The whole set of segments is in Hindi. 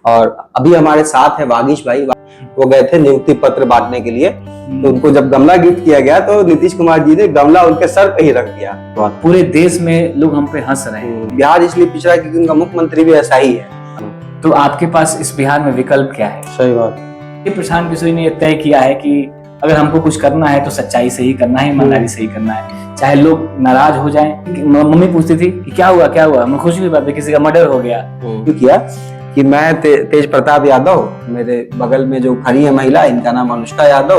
और अभी हमारे साथ है वागीश भाई। वो गए थे नियुक्ति पत्र बांटने के लिए, तो उनको जब गमला गिफ्ट किया गया तो नीतीश कुमार जी ने गमला उनके सर पे ही रख दिया। पूरे देश में लोग हम पे हंस रहे हैं। बिहार इसलिए पिछड़ा क्योंकि उनका मुख्यमंत्री भी ऐसा ही है। तो आपके पास इस बिहार में विकल्प क्या है? सही बात। प्रशांत किशोर ने तय किया है कि अगर हमको कुछ करना है तो सच्चाई से ही करना है, ईमानदारी से ही करना है, चाहे लोग नाराज हो जाएं। मम्मी पूछती थी कि क्या हुआ क्या हुआ, मैं खुश भी बात है किसी का मर्डर हो गया। क्यों किया कि मैं तेज प्रताप यादव, मेरे बगल में जो खड़ी है महिला, इनका नाम अनुष्का यादव,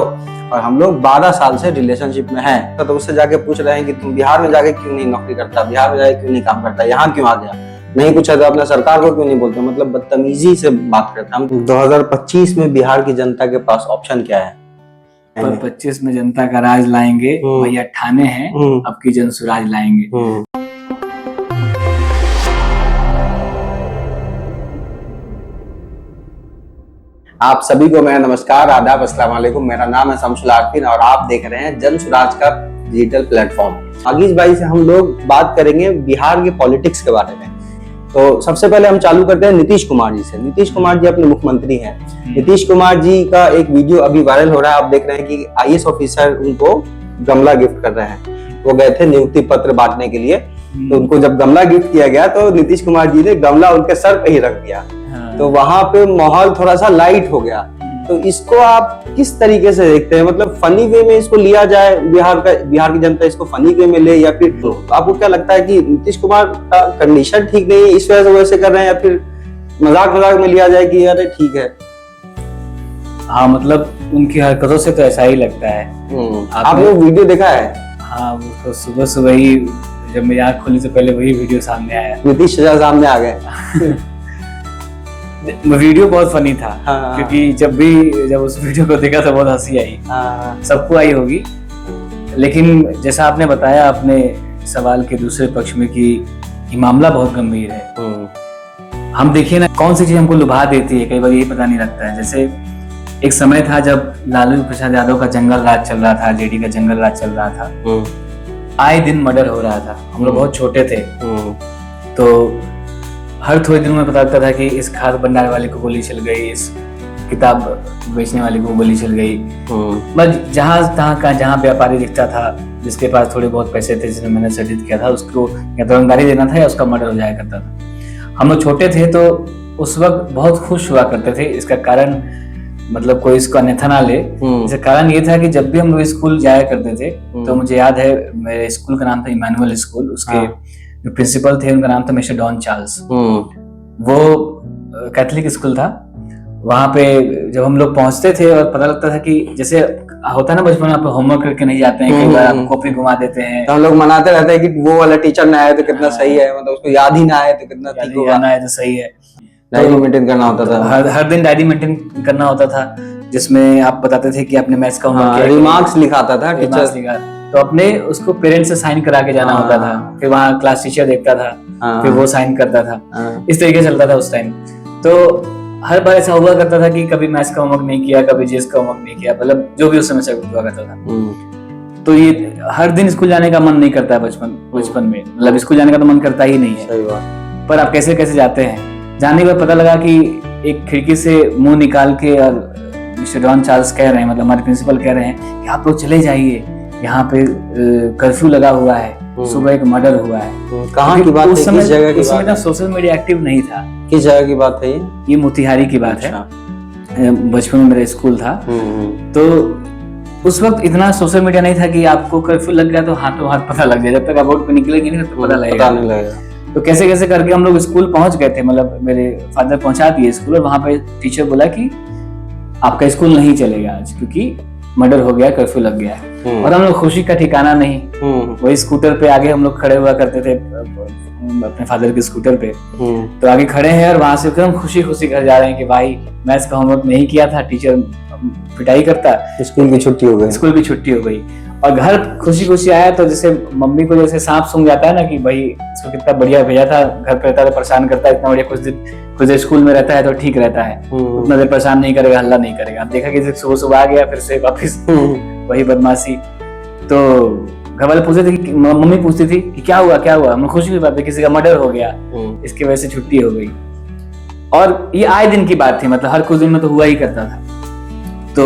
और हम लोग 12 साल से रिलेशनशिप में हैं। तो उससे जाके पूछ रहे हैं कि तुम बिहार में जाके क्यों नहीं नौकरी करता, बिहार में जाके क्यों नहीं काम करता, यहाँ क्यों आ गया, नहीं कुछ है तो अपने सरकार को क्यों नहीं बोलते। मतलब बदतमीजी से बात करते हम। 2025 में बिहार की जनता के पास ऑप्शन क्या है? 25 में जनता का राज लाएंगे, भैया ठाने हैं, अब की जन सुराज लाएंगे। आप सभी को मेरा नमस्कार, आदाब, अस्सलाम वालेकुम। मेरा नाम है शमसुल आरफीन और आप देख रहे हैं जन सुराज का डिजिटल प्लेटफॉर्म। वागीश भाई से हम लोग बात करेंगे बिहार के पॉलिटिक्स के बारे में। तो सबसे पहले हम चालू करते हैं नीतीश कुमार जी से। नीतीश कुमार जी अपने मुख्यमंत्री हैं। नीतीश कुमार जी का एक वीडियो अभी वायरल हो रहा है, आप देख रहे हैं कि आईएएस ऑफिसर उनको गमला गिफ्ट कर रहे हैं। वो गए थे नियुक्ति पत्र बांटने के लिए, तो उनको जब गमला गिफ्ट किया गया तो नीतीश कुमार जी ने गमला उनके सर पे ही रख दिया। तो वहां पे माहौल थोड़ा सा लाइट हो गया। तो इसको आप किस तरीके से देखते हैं? मतलब फनी वे में इसको लिया जाए, बिहार की जनता इसको फनी वे में ले, या फिर आपको क्या लगता है कि नीतीश कुमार का कंडीशन ठीक नहीं है इस वजह से वैसे कर रहे हैं, या फिर मजाक में लिया जाए कि अरे ठीक है? हाँ, मतलब उनकी हरकतों से तो ऐसा ही लगता है। आपने वो वीडियो देखा है? हाँ, वो सुबह सुबह ही जब मेरी आँख खुली तो पहले वही वीडियो सामने आया। नीतीश सामने आ गए। वीडियो बहुत फनी था। हाँ, क्योंकि जब उस वीडियो को देखा तो बहुत हंसी आई। सबको आई होगी। लेकिन जैसा आपने बताया अपने सवाल के दूसरे पक्ष में कि ये मामला बहुत गंभीर है। हम देखिए ना, कौन सी चीज हमको लुभा देती है, कई बार यही पता नहीं लगता है। जैसे एक समय था जब लालू प्रसाद यादव का जंगल राज चल रहा था, जेडी का जंगल राज चल रहा था, आए दिन मर्डर हो रहा था। हम लोग बहुत छोटे थे, तो हर थोड़े दिनों में पता लगता था कि इस खाद भंडार वाले को गोली चल गई, इस किताब बेचने वाले को गोली चल गई। बस जहाँ व्यापारी दिखता था, जिसके पास थोड़े बहुत पैसे थे, जिसने मेहनत से अर्जित किया था, उसको या तो रंगदारी देना था या उसका मर्डर हो जाया करता था। हम लोग छोटे थे तो उस वक्त बहुत खुश हुआ करते थे। इसका कारण, मतलब कोई इसको अन्यथा ना ले, इसका कारण ये था कि जब भी हम लोग स्कूल जाया करते थे तो मुझे याद है मेरे स्कूल का नाम था इमानुअल स्कूल। उसके जो प्रिंसिपल थे उनका नाम था मिस्टर डॉन चार्ल्स। वो कैथोलिक स्कूल था। वहां पे जब हम लोग पहुंचते थे और पता लगता था कि जैसे होता है ना, बचपन में आप होमवर्क करके नहीं जाते हैं, कई बार आप कॉपी घुमा देते हैं, तो हम लोग मनाते रहते हैं कि वो वाला टीचर ना आए तो कितना सही है, मतलब उसको याद ही ना आए तो कितना ठीक होगा, ना आए तो सही है। डायरी मेंटेन करना होता था। हर दिन डायरी मेंटेन करना होता था, जिसमें आप बताते थे कि आपने मैथ्स का होमवर्क किया, रिमार्क्स लिखाता था टीचर, तो अपने उसको पेरेंट्स से साइन करा के जाना होता था। फिर वहाँ क्लास टीचर देखता था, फिर वो साइन करता था। इस तरीके से चलता था उस टाइम। तो हर बार ऐसा हुआ करता था कि कभी मैथ्स का होमवर्क नहीं किया, कभी जीएस का होमवर्क नहीं किया, मतलब जो भी उस समय से हुआ करता था। तो ये हर दिन स्कूल जाने का मन नहीं करता है बचपन में, मतलब स्कूल जाने का तो मन करता ही नहीं है। सही बात। पर आप कैसे कैसे जाते हैं। जाने के बाद पता लगा कि एक खिड़की से मुंह निकाल के और मिस्टर डॉन चार्ल्स कह रहे हैं, मतलब हमारे प्रिंसिपल कह रहे हैं कि आप लोग चले जाइए, यहाँ पे कर्फ्यू लगा हुआ है, सुबह एक मर्डर हुआ है। कहाँ की बात है? किस जगह की बात है? सोशल मीडिया एक्टिव नहीं था। किस जगह की बात है ये मोतिहारी की बात है। बचपन में मेरा स्कूल था, तो उस वक्त इतना सोशल मीडिया नहीं था कि आपको कर्फ्यू लग गया तो हाथों हाथ पता लग जाए। जब तक आप रोड पे निकलेंगे नहीं तो पता लगेगा। तो कैसे कैसे करके हम लोग स्कूल पहुंच गए थे, मतलब मेरे फादर पहुंचा दिए स्कूल, और वहां पे टीचर बोला कि आपका स्कूल नहीं चलेगा आज, क्योंकि मर्डर हो गया, कर्फ्यू लग गया है। और हम लोग खुशी का ठिकाना नहीं। वही स्कूटर पे आगे हम लोग खड़े हुआ करते थे अपने फादर के स्कूटर पे, तो आगे खड़े हैं और वहां से एकदम खुशी खुशी घर जा रहे हैं कि भाई मैथ्स का होमवर्क नहीं किया था, टीचर पिटाई करता, स्कूल की छुट्टी हो गई। और घर खुशी खुशी आया तो जैसे मम्मी को जैसे सांप सूंघ जाता है ना कि भाई इसको कितना बढ़िया भेजा था, घर पे रहता है तो परेशान करता है, इतना बढ़िया कुछ देर स्कूल में रहता है तो ठीक रहता है, उतना देर परेशान नहीं करेगा, हल्ला नहीं करेगा। अब देखा कि सुबह सुबह आ गया फिर से वापिस वही बदमाशी। तो घर वाले पूछते थे कि मम्मी पूछती थी कि क्या हुआ, मैं खुश भी बात है किसी का मर्डर हो गया, इसकी वजह से छुट्टी हो गई। और ये आए दिन की बात थी, मतलब हर कुछ दिन में तो हुआ ही करता था। तो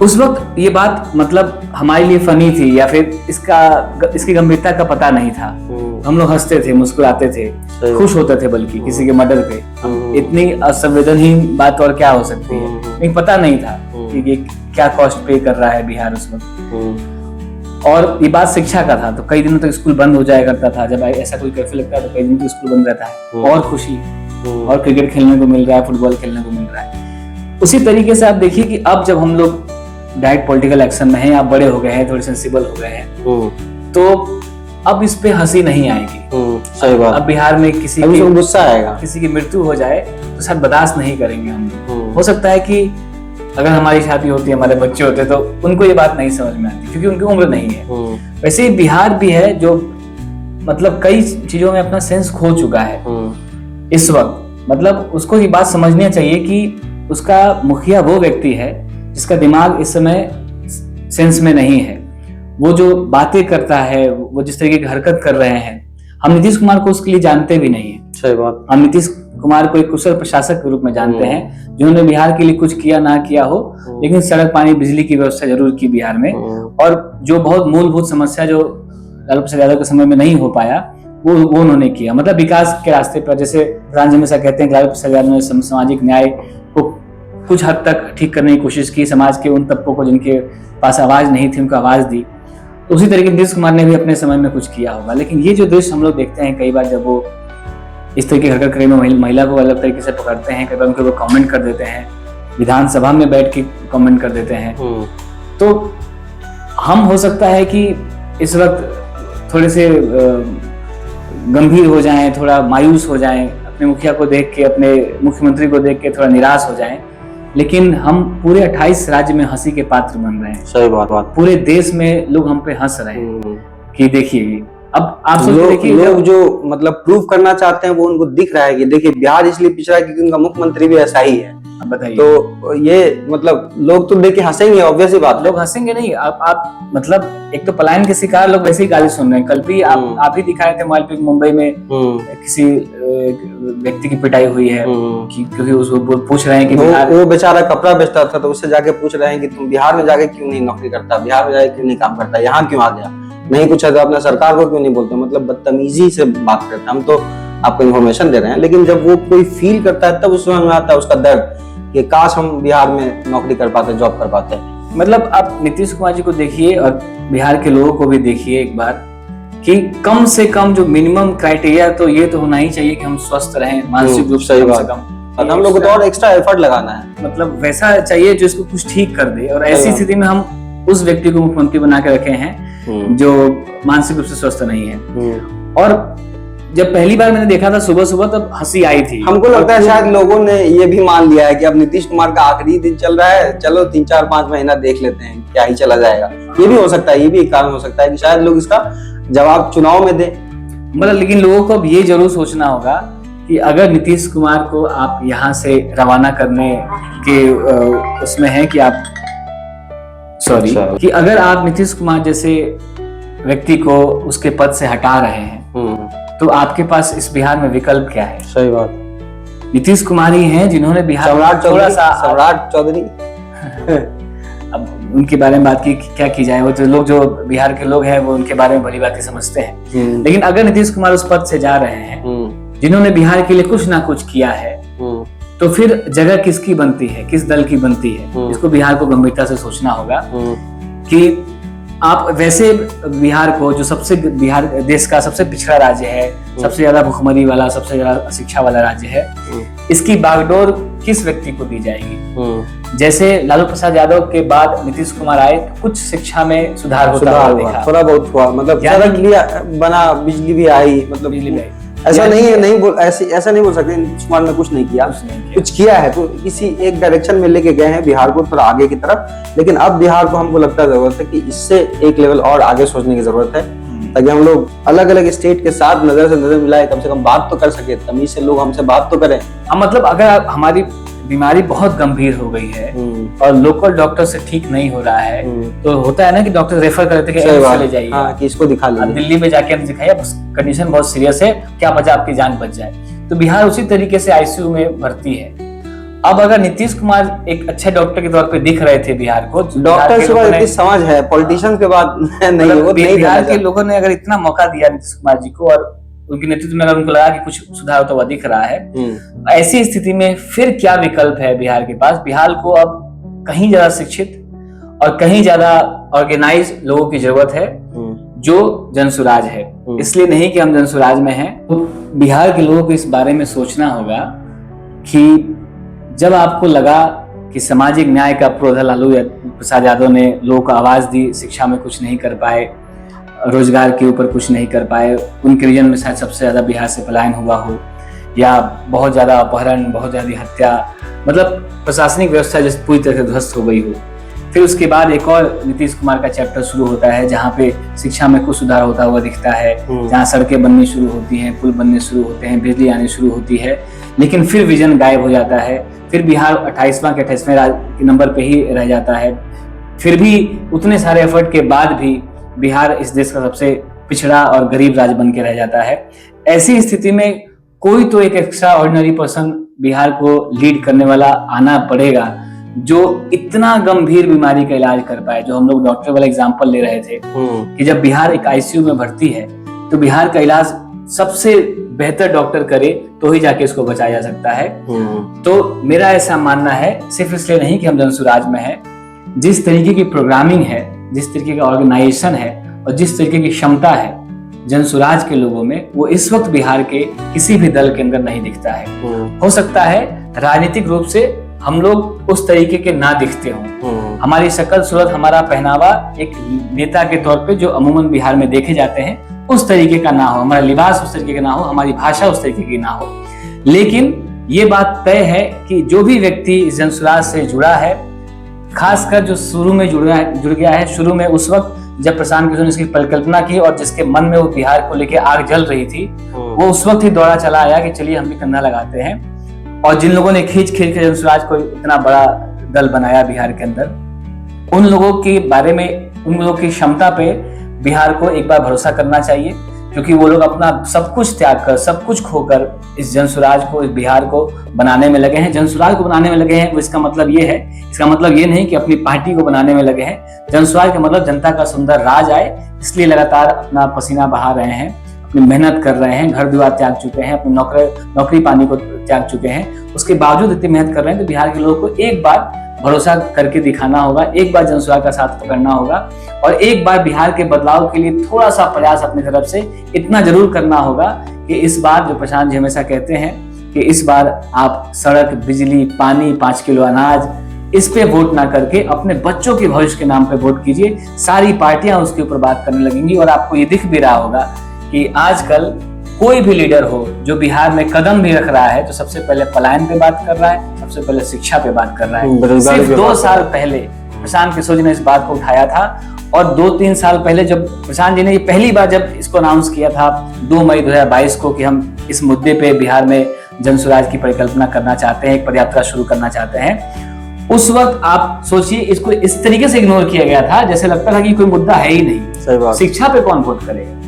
उस वक्त ये बात मतलब हमारे लिए फनी थी या फिर इसकी गंभीरता का पता नहीं था। हम लोग हंसते थे, मुस्कुराते थे, खुश होते थे, बल्कि किसी के मर्डर पे। इतनी असंवेदनहीन बात और क्या हो सकती है। लेकिन पता नहीं था कि ये क्या कॉस्ट पे कर रहा है बिहार उस वक्त। और ये बात शिक्षा का था, तो कई दिनों तक स्कूल बंद हो जाया करता था। जब ऐसा कोई कर्फ्यू लगता है तो कई दिन तक स्कूल बंद रहता है। और खुशी, और क्रिकेट खेलने को मिल रहा है, फुटबॉल खेलने को मिल रहा है। उसी तरीके से आप देखिए कि अब जब हम लोग डायरेक्ट पॉलिटिकल एक्शन में हैं, आप बड़े हो गए हैं, थोड़े सेंसिबल हो गए हैं, तो अब इस पे हंसी नहीं आएगी। सही बात। अब बिहार में किसी की गुस्सा आएगा, किसी की मृत्यु हो जाए तो शायद बर्दाश्त नहीं करेंगे हम। हो सकता है कि अगर हमारी शादी होती है, हमारे बच्चे होते, तो उनको ये बात नहीं समझ में आती क्योंकि उनकी उम्र नहीं है। वैसे ही बिहार भी है जो मतलब कई चीजों में अपना सेंस खो चुका है इस वक्त। मतलब उसको ये बात समझनी चाहिए कि उसका मुखिया वो व्यक्ति है जिसका दिमाग इस समय सेंस में नहीं है। वो जो बातें करता है, वो जिस तरीके की हरकत कर रहे हैं, हम नीतीश कुमार को उसके लिए जानते भी नहीं है। सही बात। हम नीतीश कुमार को एक कुशल प्रशासक के रूप में जानते हैं, जिन्होंने बिहार के लिए कुछ किया ना किया हो, लेकिन सड़क, पानी, बिजली की व्यवस्था जरूर की बिहार में। और जो बहुत मूलभूत समस्या जो लालू प्रसाद यादव के समय में नहीं हो पाया, वो उन्होंने किया। मतलब विकास के रास्ते पर, जैसे प्रधानमंत्री हमेशा कहते हैं कि लालू प्रसाद यादव ने सामाजिक न्याय को कुछ हद तक ठीक करने की कोशिश की, समाज के उन तबकों को जिनके पास आवाज नहीं थी उनको आवाज दी। तो उसी तरीके नीतीश कुमार ने भी अपने समय में कुछ किया होगा। लेकिन ये जो दृश्य हम लोग देखते हैं कई बार, जब वो इस तरीके की हरकत करें, महिला को अलग तरीके से पकड़ते हैं, कई बार उनको कमेंट कर देते हैं, विधानसभा में बैठ के कमेंट कर देते हैं, तो हम हो सकता है कि इस वक्त थोड़े से गंभीर हो जाएं, थोड़ा मायूस हो जाएं, अपने मुखिया को देख के, अपने मुख्यमंत्री को देख के थोड़ा निराश हो जाएं। लेकिन हम पूरे 28 राज्य में हंसी के पात्र बन रहे हैं। सही बात। पूरे देश में लोग हम पे हंस रहे हैं कि देखिए, अब आप लोग जो मतलब प्रूव करना चाहते हैं वो उनको दिख रहा है कि देखिए बिहार इसलिए पिछड़ा है क्योंकि उनका मुख्यमंत्री भी ऐसा ही है। बताइए, तो ये मतलब लोग तो देख के हंसेंगे, ऑब्वियस ही बात। लोग हंसेंगे नहीं। आप मतलब एक तो पलायन के शिकार लोग वैसे ही गाली सुन रहे हैं। कल भी आप ही दिखाए थे मोबाइल पे, मुंबई में किसी व्यक्ति की पिटाई हुई है क्योंकि उसको पूछ रहे हैं कि वो बेचारा कपड़ा बेचता था, तो उससे जाके पूछ रहे हैं कि तुम बिहार में जाके क्यों नहीं नौकरी करता, बिहार में जाके क्यों नहीं काम करता, यहाँ क्यों आ गया, नहीं पूछा तो अपना सरकार को क्यों नहीं बोलते। मतलब बदतमीजी से बात करते हैं। हम तो आपको इन्फॉर्मेशन दे रहे हैं, लेकिन जब वो कोई फील करता है तब उस समय में आता है उसका दर्द कि काश हम बिहार में नौकरी कर पाते, जॉब कर पाते। मतलब आप नीतीश कुमार जी को देखिए और बिहार के लोगों को भी देखिए एक बार, कि कम से कम जो मिनिमम क्राइटेरिया तो ये तो होना ही चाहिए कि हम स्वस्थ रहें मानसिक रूप से, कम से कम। हम लोग को तो और एक्स्ट्रा एफर्ट लगाना है। मतलब वैसा चाहिए जो इसको कुछ ठीक कर दे। और ऐसी स्थिति में हम उस व्यक्ति को मुख्यमंत्री बना के रखे हैं जो मानसिक रूप से स्वस्थ नहीं है। और जब पहली बार मैंने देखा था सुबह सुबह, तब हंसी आई थी। हमको लगता है शायद लोगों ने ये भी मान लिया है कि अब नीतीश कुमार का आखिरी दिन चल रहा है, चलो 3-4-5 महीना देख लेते हैं, क्या ही चला जाएगा। ये भी हो सकता है, ये भी एक कारण हो सकता है कि शायद लोग इसका जवाब चुनाव में दें। मतलब लेकिन लोगों को अब ये जरूर सोचना होगा कि अगर नीतीश कुमार को आप यहाँ से रवाना करने के उसमें है कि आप कि अगर आप नीतीश कुमार जैसे व्यक्ति को उसके पद से हटा रहे हैं, तो आपके पास इस बिहार में विकल्प क्या है? सही बात। नीतीश कुमार ही हैं जिन्होंने बिहार सम्राट चौधरी अब उनके बारे में बात की क्या की जाए। वो जो लोग, जो बिहार के लोग हैं, वो उनके बारे में बड़ी बातें समझते हैं। लेकिन अगर नीतीश कुमार उस पद से जा रहे हैं जिन्होंने बिहार के लिए कुछ ना कुछ किया है, तो फिर जगह किसकी बनती है, किस दल की बनती है? इसको बिहार को गंभीरता से सोचना होगा कि आप वैसे बिहार को, जो सबसे बिहार देश का सबसे पिछड़ा राज्य है, सबसे ज्यादा भुखमरी वाला, सबसे ज्यादा शिक्षा वाला राज्य है, इसकी बागडोर किस व्यक्ति को दी जाएगी? जैसे लालू प्रसाद यादव के बाद नीतीश कुमार आए, कुछ शिक्षा में सुधार होता हुआ, थोड़ा बहुत हुआ। मतलब सड़क भी बना, बिजली भी आई, मतलब बिजली भी आई। ऐसा नहीं है, ऐसा नहीं बोल सकते नीतीश कुमार ने कुछ नहीं किया, कुछ किया है। तो किसी एक डायरेक्शन में लेके गए हैं बिहार को थोड़ा आगे की तरफ। लेकिन अब बिहार को हमको लगता है जरूरत है कि इससे एक लेवल और आगे सोचने की जरूरत है, ताकि हम लोग अलग अलग स्टेट के साथ नजर से नजर मिलाए, कम से कम बात तो कर सके, तमीज से लोग हमसे बात तो करें। मतलब अगर हमारी बीमारी बहुत गंभीर हो गई है और लोकल डॉक्टर से ठीक नहीं हो रहा है, तो होता है ना कि डॉक्टर रेफर कर देते हैं कि चले जाइए, कि इसको दिखा लीजिए, दिल्ली में जाके हम दिखाइए, कंडीशन बहुत सीरियस है, क्या बचा आपकी जान बच जाए। तो बिहार उसी तरीके से आईसीयू में भर्ती है। अब अगर नीतीश कुमार एक अच्छे डॉक्टर के तौर पे दिख रहे थे बिहार को, डॉक्टर के बाद इतनी समझ है, पॉलिटिशियन के बाद नहीं, वो नहीं, बिहार के लोगों ने अगर इतना मौका दिया नीतीश कुमार जी को और उनके नेतृत्व में अगर उनको लगा कि कुछ सुधार होता हुआ दिख रहा है, ऐसी स्थिति में फिर क्या विकल्प है बिहार के पास? बिहार को अब कहीं ज्यादा शिक्षित और कहीं ज्यादा ऑर्गेनाइज लोगों की जरूरत है जो जनसुराज है। इसलिए नहीं कि हम जनसुराज में हैं, तो बिहार के लोगों को इस बारे में सोचना होगा कि जब आपको लगा कि सामाजिक न्याय का प्रोधा लालू प्रसाद यादव ने लोगों को आवाज दी, शिक्षा में कुछ नहीं कर पाए, रोजगार के ऊपर कुछ नहीं कर पाए, उनके रीजन में शायद सबसे ज्यादा बिहार से पलायन हुआ हो, या बहुत ज्यादा अपहरण, बहुत ज्यादा हत्या, मतलब प्रशासनिक व्यवस्था जैसे पूरी तरह से ध्वस्त हो गई हो। फिर उसके बाद एक और नीतीश कुमार का चैप्टर शुरू होता है जहाँ पे शिक्षा में कुछ सुधार होता हुआ दिखता है, जहाँ सड़कें बननी शुरू होती हैं, पुल बनने शुरू होते हैं, बिजली आनी शुरू होती है, लेकिन फिर विजन गायब हो जाता है। फिर बिहार 28वां के 28वें नंबर पे ही रह जाता है। फिर भी उतने सारे एफर्ट के बाद भी बिहार इस देश का सबसे पिछड़ा और गरीब राज्य बन के रह जाता है। ऐसी स्थिति में कोई तो एक एक्स्ट्रा ऑर्डिनरी पर्सन बिहार को लीड करने वाला आना पड़ेगा जो इतना गंभीर बीमारी का इलाज कर पाए। जो हम लोग डॉक्टर वाला एग्जांपल ले रहे थे कि जब बिहार एक आईसीयू में भर्ती है तो बिहार का इलाज सबसे बेहतर डॉक्टर करे तो ही जाके इसको बचाया जा सकता है। तो मेरा ऐसा मानना है, सिर्फ इसलिए नहीं कि हम जनसुराज में हैं, जिस तरीके की प्रोग्रामिंग है, जिस तरीके का ऑर्गेनाइजेशन है और जिस तरीके की क्षमता है जनसुराज के लोगों में, वो इस वक्त बिहार के किसी भी दल के अंदर नहीं दिखता है। हो सकता है राजनीतिक रूप से हम लोग उस तरीके के ना दिखते हों, हमारी शक्ल सूरत, हमारा पहनावा एक नेता के तौर पे जो अमूमन बिहार में देखे जाते हैं उस तरीके का ना हो, हमारा लिबास उस तरीके का ना हो, हमारी भाषा उस तरीके की ना हो, लेकिन ये बात तय है कि जो भी व्यक्ति इस जनसुराज से जुड़ा है, खासकर जो शुरू में जुड़ गया है, शुरू में उस वक्त जब प्रशांत किशोर ने इसकी परिकल्पना की और जिसके मन में वो बिहार को लेके आग जल रही थी, वो उस वक्त ही दौड़ा चला आया कि चलिए हम भी कंधा लगाते हैं। और जिन लोगों ने खींच के जनसुराज को इतना बड़ा दल बनाया बिहार के अंदर, उन लोगों के बारे में, उन लोगों की क्षमता पे बिहार को एक बार भरोसा करना चाहिए, क्योंकि वो लोग अपना सब कुछ त्याग कर, सब कुछ खोकर इस जनसुराज को, इस बिहार को बनाने में लगे हैं। जनसुराज को बनाने में लगे हैं, इसका मतलब ये है, इसका मतलब ये नहीं कि अपनी पार्टी को बनाने में लगे हैं। जनसुराज का मतलब जनता का सुंदर राज आए, इसलिए लगातार अपना पसीना बहा रहे हैं, अपनी मेहनत कर रहे हैं, घर द्वार त्याग चुके हैं, अपनी नौकरी पानी को त्याग चुके हैं। उसके बावजूद इतनी मेहनत कर रहे हैं तो बिहार के लोगों को एक बार भरोसा करके दिखाना होगा, एक बार जनसुराज का साथ पकड़ना होगा और एक बार बिहार के बदलाव के लिए थोड़ा सा प्रयास अपनी तरफ से इतना जरूर करना होगा कि इस बार, जो प्रशांत जी हमेशा कहते हैं कि इस बार आप सड़क, बिजली, पानी, 5 किलो अनाज, इस पे वोट ना करके अपने बच्चों के भविष्य के नाम पे वोट कीजिए। सारी पार्टियां उसके ऊपर बात करने लगेंगी और आपको ये दिख भी रहा होगा कि आजकल कोई भी लीडर हो जो बिहार में कदम भी रख रहा है तो सबसे पहले पलायन पे बात कर रहा है, सबसे पहले शिक्षा पे बात कर रहा है। सिर्फ 2 साल पहले प्रशांत किशोर जी ने इस बात को उठाया था और 2-3 साल पहले जब प्रशांत जी ने पहली बार जब इसको अनाउंस किया था 2 मई 2022 को कि हम इस मुद्दे पे बिहार में जनसुराज की परिकल्पना करना चाहते हैं, एक पदयात्रा शुरू करना चाहते हैं, उस वक्त आप सोचिए इसको इस तरीके से इग्नोर किया गया था जैसे लगता था कि कोई मुद्दा है ही नहीं। शिक्षा पे कौन वोट करेगा?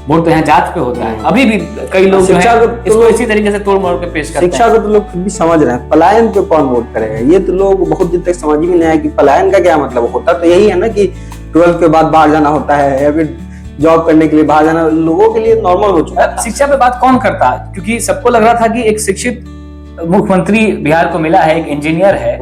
वोट तो यहाँ जात पे होता है। अभी भी कई लोग इसको इसी तरीके से तोड़ मोड़ के पेश करते हैं। शिक्षा को तो लोग भी समझ रहे हैं, पलायन पे कौन वोट करेगा? ये तो लोग बहुत दिन तक समझ ही नहीं आया कि पलायन का क्या मतलब होता। तो यही है ना कि 12th के बाद बाहर जाना होता है या फिर जॉब करने के लिए बाहर जाना लोगों के लिए नॉर्मल हो चुका है। शिक्षा पे बात कौन करता है? क्योंकि सबको लग रहा था कि एक शिक्षित मुख्यमंत्री बिहार को मिला है, एक इंजीनियर है,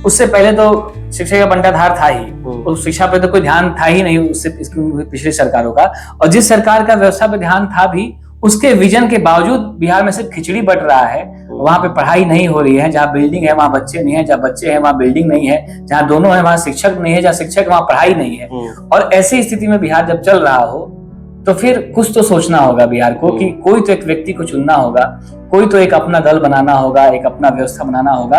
उससे पहले तो शिक्षा का बंटाधार था ही, उस शिक्षा पे तो कोई ध्यान था ही नहीं उससे पिछली सरकारों का। और जिस सरकार का व्यवस्था पे ध्यान था भी, उसके विजन के बावजूद बिहार में सिर्फ खिचड़ी बट रहा है। वहां पे पढ़ाई नहीं हो रही है, जहाँ बिल्डिंग है वहां बच्चे नहीं है, जहाँ बच्चे हैं वहां बिल्डिंग नहीं है, जहाँ दोनों है वहां शिक्षक नहीं है, जहाँ शिक्षक वहां पढ़ाई नहीं है। और ऐसी स्थिति में बिहार जब चल रहा हो तो फिर कुछ तो सोचना होगा बिहार को कि कोई तो एक व्यक्ति को चुनना होगा, कोई तो एक अपना दल बनाना होगा, एक अपना व्यवस्था बनाना होगा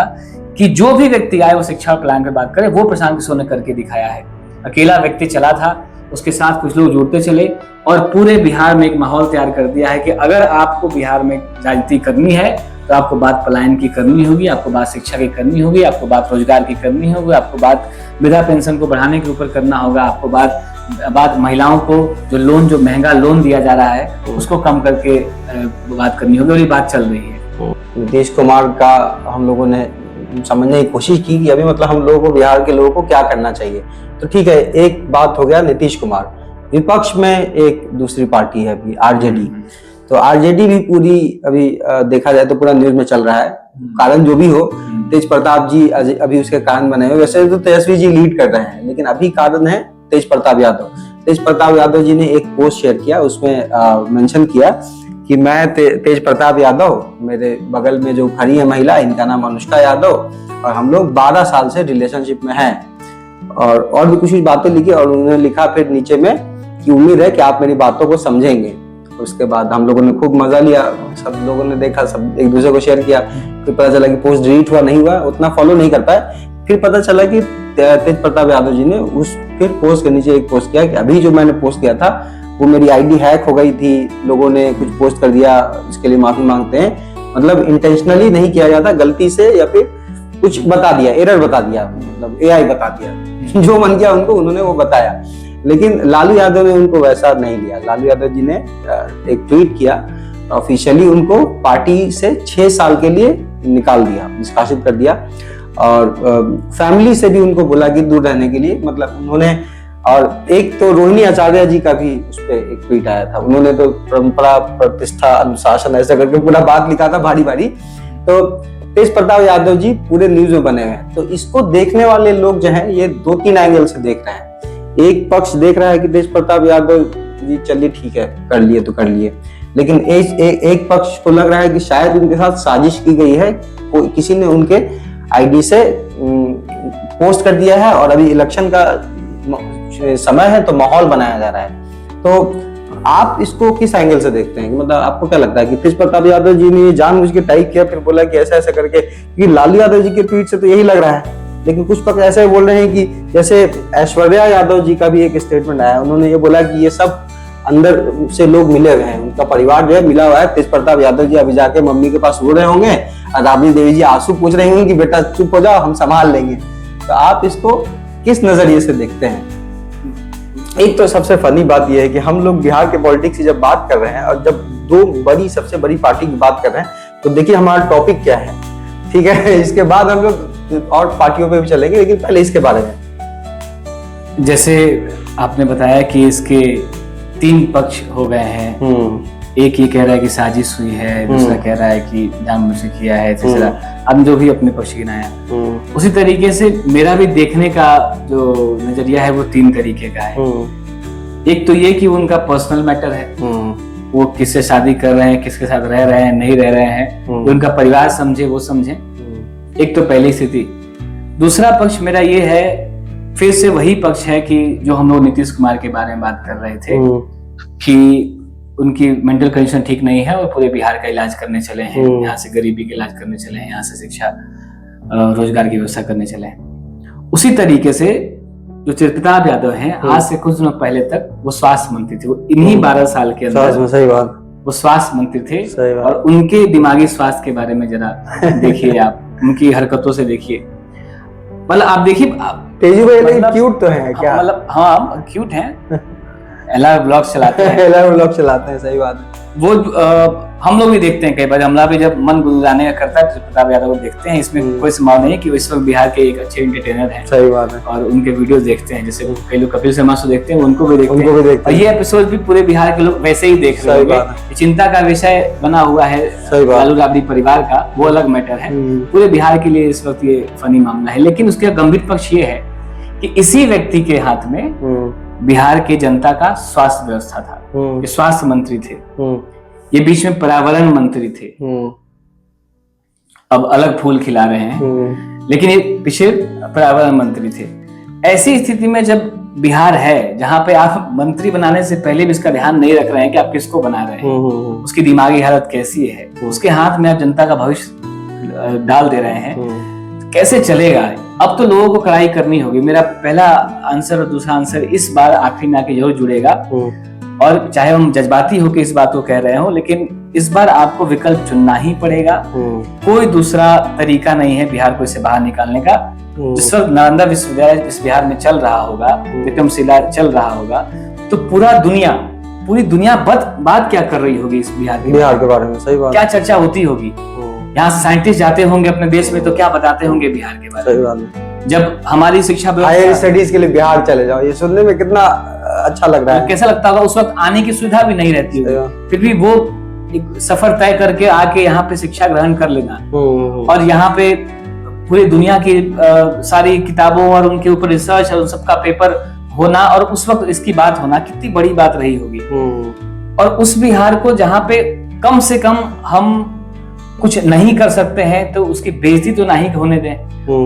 कि जो भी व्यक्ति आए वो शिक्षा और प्लान पे बात करे। वो प्रशांत किशोर ने करके दिखाया है। अकेला व्यक्ति चला था, उसके साथ कुछ लोग जुड़ते चले और पूरे बिहार में एक माहौल तैयार कर दिया है कि अगर आपको बिहार में राजनीति करनी है तो आपको बात पलायन की करनी होगी, आपको बात शिक्षा की करनी होगी, आपको बात रोजगार की करनी होगी, आपको बात वृद्धा पेंशन को बढ़ाने के ऊपर करना होगा, आपको बात महिलाओं को जो महंगा लोन दिया जा रहा है उसको कम करके बात करनी होगी, और ये बात चल रही है। नीतीश कुमार का हम लोगों ने समझने की कोशिश की कि अभी मतलब हम लोगों को, बिहार के लोगों को क्या करना चाहिए। तो ठीक है, एक बात हो गया नीतीश कुमार। विपक्ष में एक दूसरी पार्टी है अभी, आरजेडी। तो आरजेडी भी पूरी अभी देखा जाए तो पूरा न्यूज में चल रहा है। कारण जो भी हो, तेज प्रताप जी अभी उसके कारण बने हुए। वैसे तो तेजस्वी जी लीड कर रहे हैं, लेकिन अभी कारण है तेज प्रताप यादव। तेज प्रताप यादव जी ने एक पोस्ट शेयर किया, उसमें मेंशन किया कि मैं तेज प्रताप यादव, मेरे बगल में जो खड़ी है महिला, इनका नाम अनुष्का यादव, और हम लोग 12 साल से रिलेशनशिप में हैं। और भी कुछ बातें लिखी, और उन्होंने लिखा फिर नीचे में कि उम्मीद है कि आप मेरी बातों को समझेंगे। उसके बाद हम लोगों ने खूब मजा लिया, सब लोगों ने देखा, सब एक दूसरे को शेयर किया। फिर पता चला कि पोस्ट डिलीट हुआ, नहीं हुआ, उतना फॉलो नहीं कर पाए। फिर पता चला कि तेज प्रताप यादव जी ने फिर पोस्ट के नीचे एक पोस्ट किया कि अभी जो मैंने पोस्ट किया था वो मेरी आईडी हैक हो गई थी, लोगों ने कुछ पोस्ट कर दिया, इसके लिए माफी मांगते हैं। मतलब इंटेंशनली नहीं किया जाता, गलती से या फिर कुछ बता दिया, एरर बता दिया, मतलब एआई बता दिया, जो मन किया उनको उन्होंने वो बताया। लेकिन लालू यादव ने उनको वैसा नहीं लिया। लालू यादव जी ने एक ट्वीट किया, ऑफिशियली उनको पार्टी से 6 साल के लिए निकाल दिया, निष्कासित कर दिया, और फैमिली से भी उनको बोला कि दूर रहने के लिए, मतलब उन्होंने। और एक तो रोहिणी आचार्य जी का भी उस पर एक ट्वीट आया था, उन्होंने तो परंपरा, प्रतिष्ठा, अनुशासन ऐसा करके पूरा बात लिखा था भारी भारी। तो तेज प्रताप यादव जी पूरे न्यूज में बने हुए हैं। तो इसको देखने वाले लोग जो हैं, ये 2-3 एंगल से देख रहे हैं। एक पक्ष देख रहा है कि तेज प्रताप यादव जी चलिए ठीक है, कर लिए तो कर लिए, लेकिन एक पक्ष को लग रहा है कि शायद उनके साथ साजिश की गई है, किसी ने उनके आईडी से पोस्ट कर दिया है, और अभी इलेक्शन का समय है तो माहौल बनाया जा रहा है। तो आप इसको किस एंगल से देखते हैं? मतलब आपको क्या लगता है कि तेज प्रताप यादव जी ने जानबूझ के टाइप किया, फिर बोला कि ऐसा ऐसा करके? क्योंकि लालू यादव जी के ट्वीट से तो यही लग रहा है, लेकिन कुछ पक्ष ऐसे बोल रहे हैं कि जैसे ऐश्वर्या यादव जी का भी एक स्टेटमेंट आया, उन्होंने ये बोला कि ये सब अंदर से लोग मिले हुए हैं, उनका परिवार जो है मिला हुआ है। तेज प्रताप यादव जी अभी जाके मम्मी के पास रो रहे होंगे, और राबड़ी देवी जी आंसू पूछ रही होंगी कि बेटा चुप हो जाओ, हम संभाल लेंगे। तो आप इसको किस नजरिए से देखते हैं? एक तो सबसे फनी बात यह है कि हम लोग बिहार के पॉलिटिक्स की जब बात कर रहे हैं, और जब सबसे बड़ी पार्टी की बात कर रहे हैं, तो देखिए हमारा टॉपिक क्या है, ठीक है? इसके बाद हम लोग और पार्टियों पे भी चलेंगे, लेकिन पहले इसके बारे में। जैसे आपने बताया कि इसके 3 पक्ष हो गए हैं। एक ये कह रहा है कि साजिश हुई है, दूसरा कह रहा है कि जानबूझ से किया है, तीसरा अब जो भी अपने पक्ष गिनाया। उसी तरीके से मेरा भी देखने का जो नजरिया है वो 3 तरीके का है। एक तो ये कि वो उनका पर्सनल मैटर है, वो किससे शादी कर रहे हैं, किसके साथ रह रहे हैं, नहीं रह रहे हैं, उनका परिवार समझे, वो समझे। एक तो पहली स्थिति। दूसरा पक्ष मेरा ये है, फिर से वही पक्ष है कि जो हम लोग नीतीश कुमार के बारे में बात कर रहे थे कि उनकी मेंटल कंडीशन ठीक नहीं है और पूरे बिहार का इलाज करने चले हैं, यहाँ से गरीबी का इलाज करने चले हैं, यहाँ से शिक्षा रोजगार की व्यवस्था करने चले हैं। उसी तरीके से जो तेज प्रताप यादव हैं, आज से कुछ दिनों पहले तक वो स्वास्थ्य मंत्री थे। वो इन्हीं 12 साल के अंदर, सही बात, वो स्वास्थ्य मंत्री थे। और उनके दिमागी स्वास्थ्य के बारे में जरा देखिए, आप उनकी हरकतों से देखिए। मतलब आप देखिए, तेजू भाई मतलब क्यूट तो है क्या? मतलब हाँ, क्यूट हैं। एला ब्लॉग चलाते हैं, सही बात है। वो हम लोग भी देखते हैं कई बार, हमला भी जब मन गुनगुनाने का करता है तो प्रताप यादव को देखते हैं। इसमें कोई संभाव नहीं है कि इस वक्त बिहार के एक अच्छे एंटरटेनर हैं। सही बात है। और उनके वीडियोस देखते हैं, जैसे कई लोग कपिल शर्मा शो देखते हैं, उनको भी देखते हैं। और ये एपिसोड भी पूरे बिहार के लोग वैसे ही देख रहे हैं। चिंता का विषय बना हुआ है लालू राबड़ी परिवार का, वो अलग मैटर है। पूरे बिहार के लिए इस वक्त ये फनी मामला है। लेकिन उसका गंभीर पक्ष ये है कि इसी व्यक्ति के हाथ में बिहार की जनता का स्वास्थ्य व्यवस्था था। ये स्वास्थ्य मंत्री थे, ये बीच में पर्यावरण मंत्री थे, अब अलग फूल खिला रहे हैं, लेकिन ये पीछे पर्यावरण मंत्री थे। ऐसी स्थिति में जब बिहार है, जहां पे आप मंत्री बनाने से पहले भी इसका ध्यान नहीं रख रहे हैं कि आप किसको बना रहे हैं, उसकी दिमागी हालत कैसी है, उसके हाथ में आप जनता का भविष्य डाल दे रहे हैं, कैसे चलेगा? अब तो लोगों को कड़ाई करनी होगी। मेरा पहला आंसर और दूसरा आंसर इस बार आखिरी में आके जरूर जुड़ेगा और चाहे हम जज्बाती होकर इस बात को कह रहे हो, लेकिन इस बार आपको विकल्प चुनना ही पड़ेगा। कोई दूसरा तरीका नहीं है बिहार को इससे बाहर निकालने का। जिस वक्त नालंदा विश्वविद्यालय इस बिहार में चल रहा होगा, विक्रमशिला चल रहा होगा, तो पूरी दुनिया बात क्या कर रही होगी इस बिहार के बारे में। सही बात। क्या चर्चा होती होगी, यहाँ से साइंटिस्ट जाते होंगे अपने देश में तो क्या बताते होंगे बिहार के बारे में। सही बात है। जब हमारी शिक्षा हायर स्टडीज के लिए बिहार चले जाओ, ये सुनने में कितना अच्छा लग रहा है। कैसा लगता होगा, उस वक्त आने की सुविधा भी नहीं रहती होगी, फिर भी वो एक सफर तय करके आके यहाँ पे शिक्षा ग्रहण कर लेना, और यहाँ पे पूरी दुनिया की सारी किताबों और उनके ऊपर रिसर्च और उन सबका पेपर होना, और उस वक्त इसकी बात होना कितनी बड़ी बात रही होगी। और उस बिहार को जहाँ पे कम से कम हम कुछ नहीं कर सकते हैं तो उसकी बेइज्जती तो नहीं होने दें।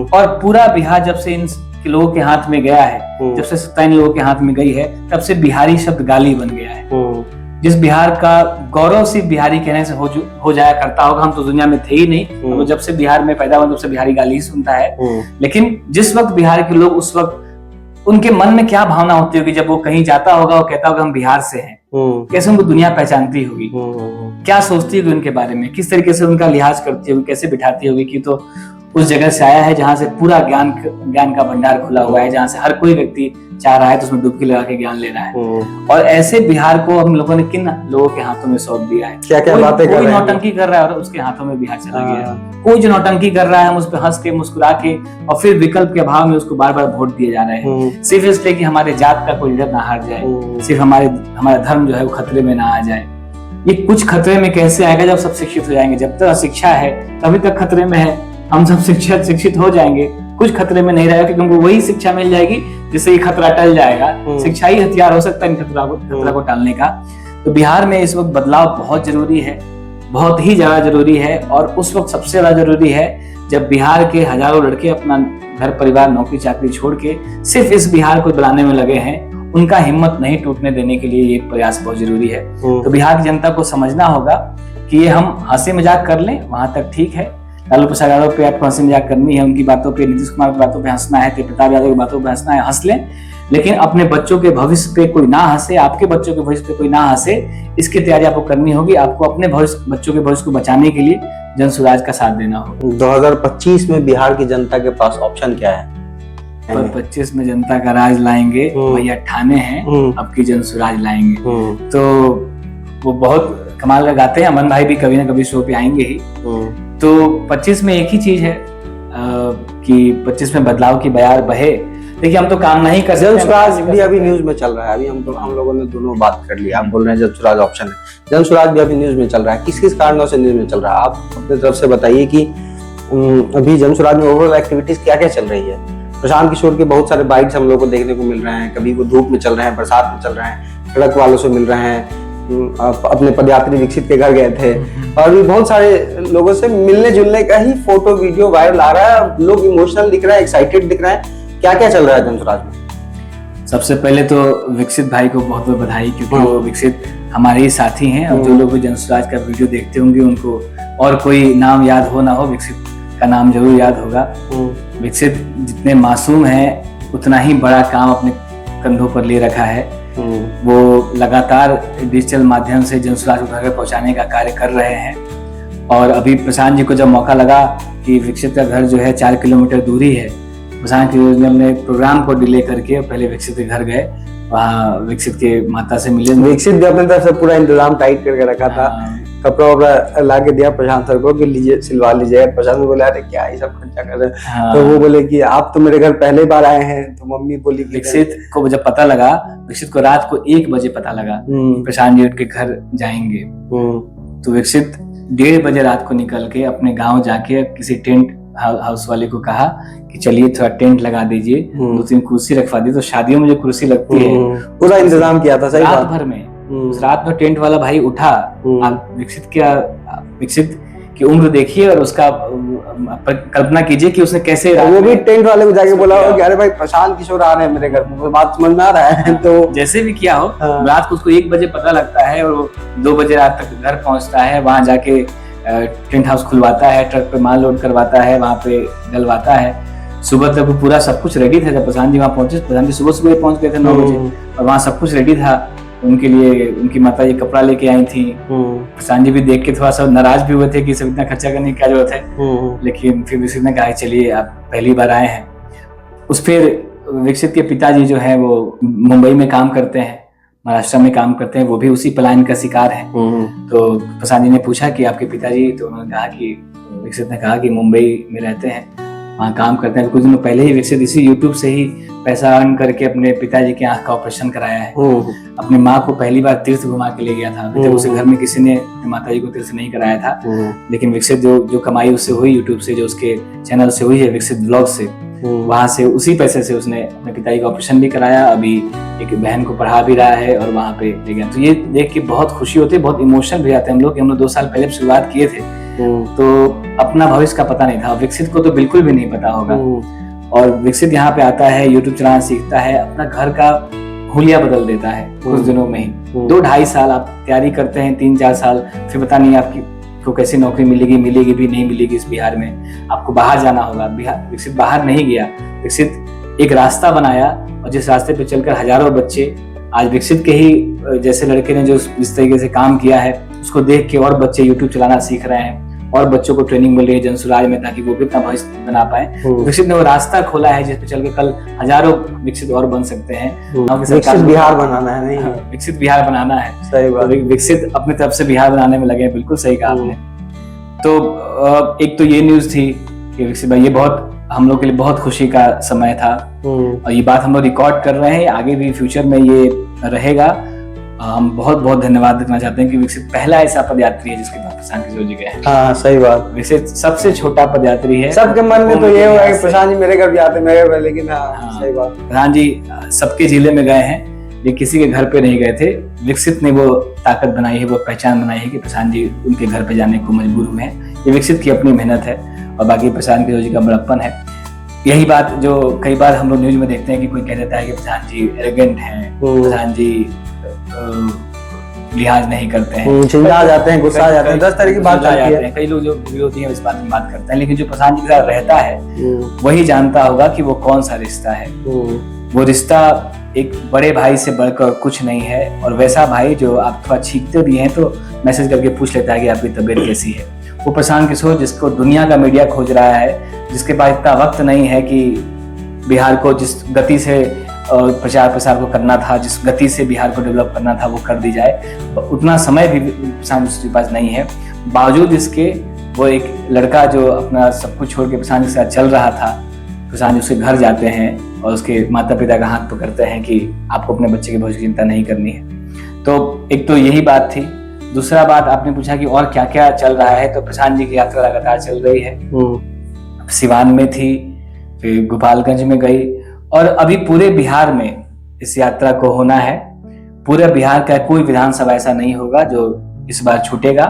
और पूरा बिहार जब से इन लोगों के हाथ में गया है, जब से सत्ता इन लोगों के हाथ में गई है, तब से बिहारी शब्द गाली बन गया है। जिस बिहार का गौरव सिर्फ बिहारी कहने से हो जाया करता होगा, हम तो दुनिया में थे ही नहीं, तो जब से बिहार में पैदा हुआ तब से बिहारी गाली ही सुनता है। लेकिन जिस वक्त बिहार के लोग, उस वक्त उनके मन में क्या भावना होती होगी जब वो कहीं जाता होगा, वो कहता होगा हम बिहार से हैं, कैसे उनको दुनिया पहचानती होगी, क्या सोचती होगी उनके बारे में, किस तरीके से उनका लिहाज करती होगी, कैसे बिठाती होगी कि तो उस जगह से आया है जहाँ से पूरा ज्ञान का भंडार खुला हुआ है, जहाँ से हर कोई व्यक्ति चाह रहा है तो उसमें डुबकी लगा के ज्ञान लेना है। और ऐसे बिहार को हम लोगों ने किन लोगों के हाथों में सौंप दिया है। क्या बातें कर रहे हैं। कोई नौटंकी कर रहा है और उसके हाथों में बिहार चला गया। कोई जो नौटंकी कर रहा है, हम उस पर हंस के मुस्कुरा के और फिर विकल्प के अभाव में उसको बार बार वोट दिए जा रहे हैं, सिर्फ इसलिए कि हमारे जात का कोई लीडर ना हार जाए, सिर्फ हमारा धर्म जो है वो खतरे में ना आ जाए। ये कुछ खतरे में कैसे आएगा, जब सब शिक्षित हो जाएंगे। जब तक शिक्षा है तभी तक खतरे में है। हम सब शिक्षित हो जाएंगे, कुछ खतरे में नहीं रहेगा, क्योंकि हमको वही शिक्षा मिल जाएगी जिससे ये खतरा टल जाएगा। शिक्षा ही हथियार हो सकता है इन खतरा को टालने का। तो बिहार में इस वक्त बदलाव बहुत जरूरी है, बहुत ही ज्यादा जरूरी है। और उस वक्त सबसे ज्यादा जरूरी है जब बिहार के हजारों लड़के अपना घर परिवार नौकरी चाकरी छोड़ के सिर्फ इस बिहार को बनाने में लगे हैं। उनका हिम्मत नहीं टूटने देने के लिए ये प्रयास बहुत जरूरी है। तो बिहार की जनता को समझना होगा कि ये हम हंसी मजाक कर लें वहां तक ठीक है, लालू प्रसाद यादव पे आपको हंसी मजाक करनी है, उनकी बातों पे, नीतीश कुमार की बातों पे हंसना है, तेज प्रताप यादव की बातों पे हंसना है, हंस लें, लेकिन अपने बच्चों के भविष्य पे कोई ना हंसे, आपके बच्चों के भविष्य पे कोई ना हंसे, इसकी तैयारी आपको करनी होगी। आपको अपने बच्चों के भविष्य को बचाने के लिए जन सुराज का साथ देना होगा। 2025 में बिहार की जनता के पास ऑप्शन क्या है? 2025 में जनता का राज लाएंगे भैया, ठाने हैं अब की जन सुराज लाएंगे। तो वो बहुत कमाल का गाते हैं, अमन भाई भी कभी ना कभी शो पे आएंगे ही। तो 25 में एक ही चीज है कि 25 में बदलाव की बयार बहे। देखिए हम तो काम नहीं कर सकते। जन स्वराज भी अभी न्यूज में चल रहा है, अभी हम लोगों ने दोनों बात कर लिया। आप बोल रहे हैं जन स्वराज ऑप्शन है, जन स्वराज भी अभी न्यूज में चल रहा है। किस किस कारणों से न्यूज में चल रहा है, आप अपनी तरफ से बताइए कि अभी जन स्वराज में ओवरऑल एक्टिविटीज क्या क्या चल रही है। प्रशांत किशोर के बहुत सारे बाइट्स हम लोग को देखने को मिल रहे हैं, कभी वो धूप में चल रहे हैं, बरसात में चल रहे हैं, ट्रक वालों से मिल रहे हैं, अपने पदयात्री विकसित के घर गए थे, और भी बहुत सारे लोगों से मिलने जुलने का ही फोटो वीडियो वायरल आ रहा है। लोग इमोशनल दिख रहे हैं, एक्साइटेड दिख रहे हैं। क्या क्या चल रहा है जन स्वराज में? सबसे पहले तो विकसित भाई को बहुत बहुत बधाई, क्योंकि वो विकसित हमारे ही साथी हैं। और जो लोग जन स्वराज का वीडियो देखते होंगे उनको और कोई नाम याद हो ना हो, विकसित का नाम जरूर याद होगा। विकसित जितने मासूम हैं उतना ही बड़ा काम अपने कंधों पर ले रखा है। वो लगातार डिजिटल माध्यम से जन स्वराज को घर पहुंचाने का कार्य कर रहे हैं। और अभी प्रशांत जी को जब मौका लगा कि विकसित का घर जो है 4 किलोमीटर दूरी है, प्रशांत जी ने अपने प्रोग्राम को डिले करके पहले विकसित के घर गए, वहाँ विकसित के माता से मिले। विकसित ने अपने तरफ से पूरा इंतजाम टाइट करके रखा था, कपड़ा वपड़ा ला के दिया प्रशांत सर को कि लीजिए सिलवा लीजिए। प्रशांत ने बोला अरे क्या ये सब खर्चा कर रहे हैं। तो वो बोले कि आप तो मेरे घर पहले बार आए हैं। तो मम्मी बोली विकसित को जब पता लगा, विकसित को रात को 1 बजे पता लगा प्रशांत जी उनके घर जाएंगे, तो विकसित 1:30 बजे रात को निकल के अपने गाँव जाके किसी टेंट हाउस वाले को कहा कि चलिए थोड़ा टेंट लगा दीजिए, 2-3 कुर्सी रखवा दी। तो शादियों में जो कुर्सी लगती है पूरा इंतजाम किया था सही रात भर में। उस रात में टेंट वाला भाई उठा। आप विकसित की उम्र देखिए और उसका कल्पना कीजिए कि उसने कैसे, वो भी टेंट वाले को जाके बोला कि अरे भाई प्रशांत किशोर आ रहे हैं मेरे घर, बात समझ में आ रहा है। तो जैसे भी किया हो, रात को उसको 1 बजे पता लगता है और 2 बजे रात तक घर पहुंचता है। वहां जाके टेंट हाउस खुलवाता है, ट्रक पे माल लोड करवाता है, वहां पे डलवाता है। सुबह तक पूरा सब कुछ रेडी था। जब प्रशांत जी वहां पहुंचे, प्रशांत जी सुबह पहुंच गए थे 9 बजे, और वहां सब कुछ रेडी था। उनके लिए उनकी माता जी कपड़ा लेके आई थी। प्रशांत जी भी देख के थोड़ा सा नाराज भी हुए थे कि सब इतना खर्चा करने की क्या जरूरत है, लेकिन फिर विकसित ने कहा चलिए आप पहली बार आए हैं। उस फिर विकसित के पिताजी जो है वो मुंबई में काम करते हैं, महाराष्ट्र में काम करते हैं, वो भी उसी पलायन का शिकार है। तो प्रशांत जी ने पूछा कि आपके पिताजी, तो उन्होंने कहा कि विकसित ने कहा कि मुंबई में रहते हैं, वहाँ काम करते हैं। कुछ दिनों पहले ही विकसित इसी यूट्यूब से ही पैसा अर्न करके अपने पिताजी के आंख का ऑपरेशन कराया है। अपनी माँ को पहली बार तीर्थ घुमा के ले गया था, अभी तक उसे घर में किसी ने माता जी को तीर्थ नहीं कराया था। लेकिन विकसित जो कमाई उससे हुई यूट्यूब से, जो उसके चैनल से हुई है विकसित ब्लॉग से, वहां से उसी पैसे से उसने अपने पिताजी का ऑपरेशन भी कराया, अभी एक बहन को पढ़ा भी रहा है और वहाँ पे ले गया। तो ये देख के बहुत खुशी होती है, बहुत इमोशनल भी आते हैं हम लोग 2 साल पहले शुरुआत किए थे तो अपना भविष्य का पता नहीं था, विकसित को तो बिल्कुल भी नहीं पता होगा। और विकसित यहाँ पे आता है, यूट्यूब चलाना सीखता है, अपना घर का हुलिया बदल देता है कुछ दिनों में ही। 2-2.5 साल आप तैयारी करते हैं, 3-4 साल, फिर पता नहीं आपकी को कैसी नौकरी मिलेगी भी नहीं मिलेगी इस बिहार में, आपको बाहर जाना होगा। विकसित बाहर नहीं गया, विकसित एक रास्ता बनाया और जिस रास्ते पे चलकर हजारों बच्चे, आज विकसित के ही जैसे लड़के ने जो इस तरीके से काम किया है उसको देख के और बच्चे यूट्यूब चलाना सीख रहे हैं और बच्चों को ट्रेनिंग मिल रही है जनसुराज में, ताकि वो भी अपना भविष्य बना पाए। विकसित ने वो रास्ता खोला है जिस पे चल के कल हजारों विकसित और बन सकते हैं। विकसित बिहार बनाना है, नहीं विकसित बिहार बनाना है, सही बात। विकसित अपनी तरफ से बिहार बनाने में लगे हैं, बिल्कुल सही कहा आपने। तो एक तो ये न्यूज थी कि विकसित भाई, ये बहुत हम लोग के लिए बहुत खुशी का समय था और ये बात हम लोग रिकॉर्ड कर रहे हैं, आगे भी फ्यूचर में ये रहेगा। हम बहुत बहुत धन्यवाद देना चाहते हैं कि विकसित पहला ऐसा पदयात्री है जिसके पास प्रशांत किशोर जी गए हैं। हाँ सही बात। विकसित सबसे छोटा पदयात्री है। सबके मन में तो ये होगा कि प्रशांत जी मेरे घर भी आते, मेरे घर, लेकिन हाँ सही बात। प्रशांत जी सबके जिले में गए हैं लेकिन किसी के घर पे नहीं गए थे। विकसित ने वो ताकत बनाई है, वो पहचान बनाई है कि प्रशांत जी उनके घर पे जाने को मजबूर हुए हैं। ये विकसित की अपनी मेहनत है और बाकी प्रशांत किशोर जी का बड़प्पन है। यही बात जो कई बार हम लोग न्यूज में देखते हैं कि कोई कह देता है कि प्रशांत जी एरोगेंट हैं, प्रशांत जी लिहाज नहीं करते हैं, चिल्ला जाते हैं, गुस्सा आ जाते हैं, 10 तरह की बात जाते हैं। कई लोग जो विरोधी हैं इस बात में बात करते हैं, लेकिन जो प्रशांत जी के साथ रहता है वही जानता होगा कि वो कौन सा रिश्ता है। वो रिश्ता एक बड़े भाई से बढ़कर कुछ नहीं है और वैसा भाई जो आप थोड़ा छींकते भी हैं तो मैसेज करके पूछ लेता है कि आपकी तबीयत कैसी है। वो प्रशांत किशोर जिसको दुनिया का मीडिया खोज रहा है, जिसके पास इतना वक्त नहीं है कि बिहार को जिस गति से प्रचार प्रसार को करना था, जिस गति से बिहार को डेवलप करना था वो कर दी जाए, उतना समय भी प्रशांत के पास नहीं है। बावजूद इसके वो एक लड़का जो अपना सब कुछ छोड़ के प्रशांत के साथ चल रहा था, प्रशांत उसके घर जाते हैं और उसके माता पिता का हाथ पकड़ते हैं कि आपको अपने बच्चे के भविष्य की चिंता नहीं करनी है। तो एक तो यही बात थी। दूसरा बात आपने पूछा कि और क्या क्या चल रहा है, तो प्रशांत जी की यात्रा लगातार चल रही है। सिवान में थी, फिर गोपालगंज में गई और अभी पूरे बिहार में इस यात्रा को होना है। पूरे बिहार का कोई विधानसभा ऐसा नहीं होगा जो इस बार छूटेगा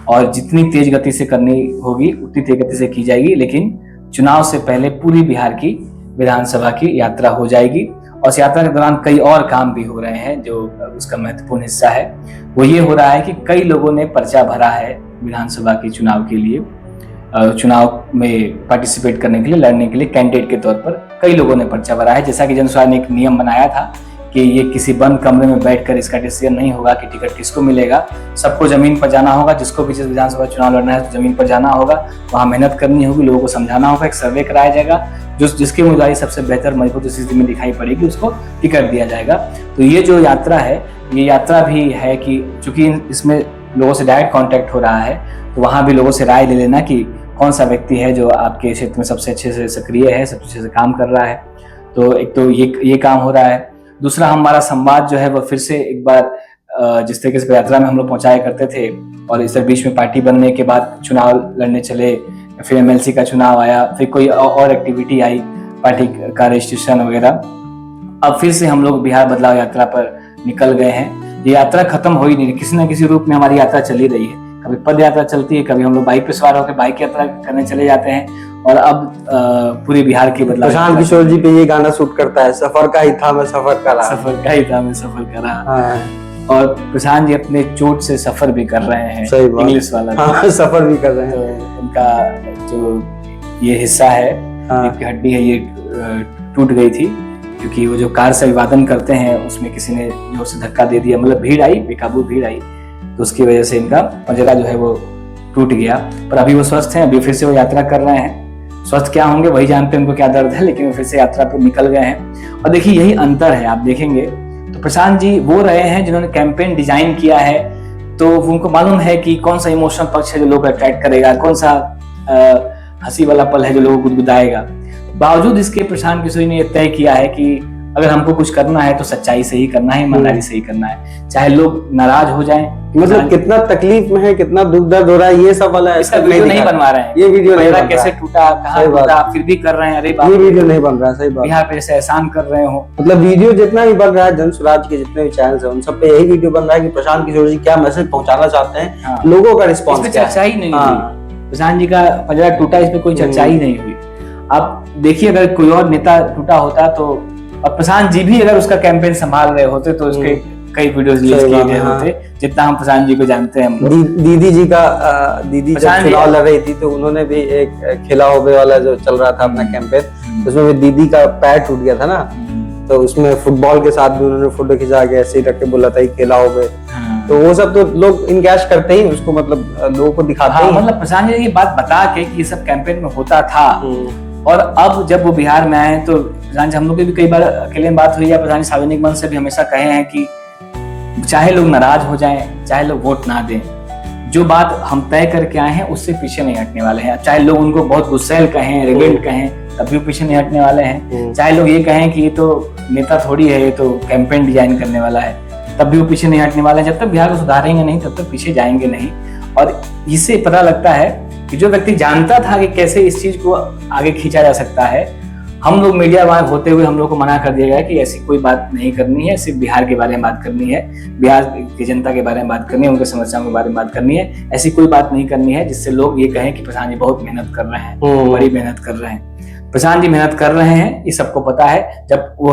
और जितनी तेज गति से करनी होगी उतनी तेज गति से की जाएगी, लेकिन चुनाव से पहले पूरी बिहार की विधानसभा की यात्रा हो जाएगी। और इस यात्रा के दौरान कई और काम भी हो रहे हैं जो उसका महत्वपूर्ण हिस्सा है। वो ये हो रहा है कि कई लोगों ने पर्चा भरा है विधानसभा के चुनाव के लिए, चुनाव में पार्टिसिपेट करने के लिए, लड़ने के लिए कैंडिडेट के तौर पर कई लोगों ने पर्चा भरा है। जैसा कि जनसुराज ने एक नियम बनाया था कि ये किसी बंद कमरे में बैठकर इसका डिसीजन नहीं होगा कि टिकट किसको मिलेगा, सबको जमीन पर जाना होगा। जिसको भी जिस विधानसभा चुनाव लड़ना है तो जमीन पर जाना होगा, वहाँ मेहनत करनी होगी, लोगों को समझाना होगा, एक सर्वे कराया जाएगा, जिसकी उम्मीदवारी सबसे बेहतर मजबूत स्थिति में दिखाई पड़ेगी उसको टिकट दिया जाएगा। तो ये जो यात्रा है, ये यात्रा भी है कि चूंकि इसमें लोगों से डायरेक्ट कॉन्टेक्ट हो रहा है तो वहाँ भी लोगों से राय ले लेना कि कौन सा व्यक्ति है जो आपके क्षेत्र में सबसे अच्छे से सक्रिय है, सबसे अच्छे से काम कर रहा है। तो एक तो ये काम हो रहा है। दूसरा, हमारा संवाद जो है वो फिर से एक बार जिस तरीके से यात्रा में हम लोग पहुंचाया करते थे और इस बीच में पार्टी बनने के बाद चुनाव लड़ने चले, फिर एमएलसी का चुनाव आया, फिर कोई और एक्टिविटी आई, पार्टी का रजिस्ट्रेशन वगैरह, अब फिर से हम लोग बिहार बदलाव यात्रा पर निकल गए हैं। ये यात्रा खत्म हो ही नहीं, किसी न किसी रूप में हमारी यात्रा चली रही है। कभी पद यात्रा चलती है, कभी हम लोग बाइक पे सवार होकर बाइक यात्रा करने चले जाते हैं और अब पूरे बिहार के बदलाव। प्रशांत किशोर जी पे ये गाना शूट करता है, सफर का ही था मैं सफर करा, सफर का ही था मैं सफर करा। और प्रशांत जी अपने चोट से सफर भी कर रहे हैं, इंग्लिश वाला। हाँ, सफर भी कर रहे हैं। तो उनका जो ये हिस्सा है, एक हड्डी है, ये टूट गई थी, क्योंकि वो जो कार से अभिवादन करते हैं उसमें किसी ने जोर से धक्का दे दिया, मतलब भीड़ आई, बेकाबू भीड़ आई, तो उसकी वजह से इनका पंजरा जो है वो टूट गया। पर अभी वो स्वस्थ हैं, अभी फिर से वो यात्रा कर रहे हैं। स्वस्थ क्या होंगे वही जानते हैं उनको क्या दर्द है, लेकिन वो फिर से यात्रा पर निकल गए हैं। और देखिए यही अंतर है, आप देखेंगे तो प्रशांत जी वो रहे हैं जिन्होंने कैंपेन डिजाइन किया है, तो उनको मालूम है कि कौन सा इमोशनल पक्ष है जो लोग अट्रैक्ट करेगा, कौन सा हंसी वाला पल है जो लोगों को गुदगुदाएगा। बावजूद इसके प्रशांत किशोर ने यह तय किया है कि अगर हमको कुछ करना है तो सच्चाई से ही करना है, ईमानदारी से ही करना है, चाहे लोग नाराज हो जाएं। मतलब कितना तकलीफ में है, कितना दुख दर्द हो रहा है, ये सब वाला इसका वीडियो नहीं बनवा रहे हैं, ये वीडियो नहीं बन कैसे टूटा, कहाँ टूटा, फिर भी कर रहे हैं। अरे ये वीडियो नहीं बन रहा है, सही बात। बिहार पे जैसे एहसान कर रहे हो, मतलब वीडियो जितना भी बन रहा है, जन स्वराज के जितने भी चैनल है उन सब पे यही वीडियो बन रहा है कि प्रशांत किशोर जी क्या मैसेज पहुंचाना चाहते हैं, लोगों का रिस्पॉन्स क्या है। चर्चा ही नहीं हुई, प्रशांत जी का पंजरा टूटा, इस पे कोई चर्चा ही नहीं हुई। आप देखिए अगर कोई और नेता टूटा होता तो, और प्रशांत जी भी अगर उसका कैंपेन संभाल रहे होते तो उसके कई वीडियोस रिलीज किए गए होते, जितना हम प्रशांत जी को जानते हैं हम लोग। दीदी जी का दीदी जब चुनाव लड़ रही थी तो उन्होंने भी एक खेला होबे वाला जो चल रहा था अपना कैंपेन, उसमें भी दीदी का पैर टूट गया था ना, तो उसमें फुटबॉल के साथ भी उन्होंने फोटो खिंचा के ऐसे ही रख के बोला था खेला होबे। तो वो सब तो लोग इनकैश करते ही उसको, मतलब लोगों को दिखाते ही। मतलब प्रशांत जी ने ये बात बता के कि ये सब कैंपेन में होता था, और अब जब वो बिहार में आए तो प्रधान जी हम लोग की भी कई बार अकेले में बात हुई है, प्रधान जी सार्वजनिक मंच से भी हमेशा कहे हैं कि चाहे लोग नाराज हो जाएं, चाहे लोग वोट ना दें, जो बात हम तय करके आए हैं उससे पीछे नहीं हटने वाले हैं। चाहे लोग उनको बहुत गुस्सैल कहें, एरोगेंट कहें, तब भी पीछे नहीं हटने वाले हैं। चाहे लोग ये कहें कि ये तो नेता थोड़ी है, ये तो कैंपेन डिजाइन करने वाला है, तब भी वो पीछे नहीं हटने वाले हैं। जब तक बिहार को सुधारेंगे नहीं तब तक पीछे जाएंगे नहीं। और इससे पता लगता है कि जो व्यक्ति जानता था कि कैसे इस चीज को आगे खींचा जा सकता है, हम लोग मीडिया वाले होते हुए हम लोग को मना कर दिया गया कि ऐसी कोई बात नहीं करनी है, सिर्फ बिहार के बारे में बात करनी है, बिहार की जनता के बारे में बात करनी है, उनके समस्याओं के बारे में बात करनी है। ऐसी कोई बात नहीं करनी है जिससे लोग ये कहें कि प्रशांत जी बहुत मेहनत कर रहे हैं, बड़ी मेहनत कर रहे हैं। प्रशांत जी मेहनत कर रहे हैं, ये सबको पता है। जब वो